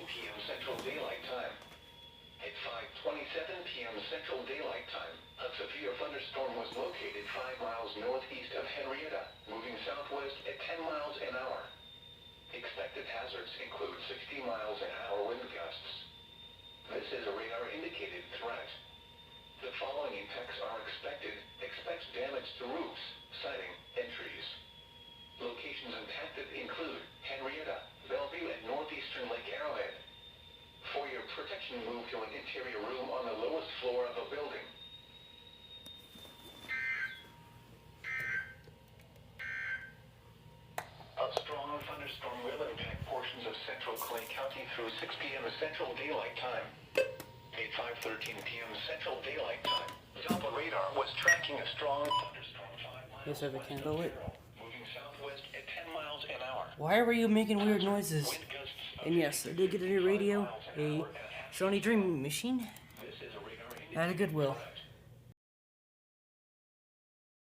p.m. Central Daylight Time. At 5:27 p.m. Central Daylight Time, a severe thunderstorm was located 5 miles northeast of Henrietta, moving southwest at 10 miles an hour. Expected hazards include 60 miles an hour wind gusts. This is a radar-indicated threat. The following impacts are expected. Expect damage to roofs, siding, and trees. Locations impacted include Henrietta, Bellevue, and northeastern Lake Arrowhead. For your protection, move to an interior room on the lowest floor of a building. A strong thunderstorm will impact portions of central Clay County through 6 p.m. Central Daylight Time. At 5:13 p.m. Central Daylight Time, Doppler radar was tracking a strong thunderstorm 5 miles Yes, if I can go it. moving southwest at 10 miles an hour. Why were you making weird noises? And yes, I did get a new radio, a Sony Dream machine, at a Goodwill.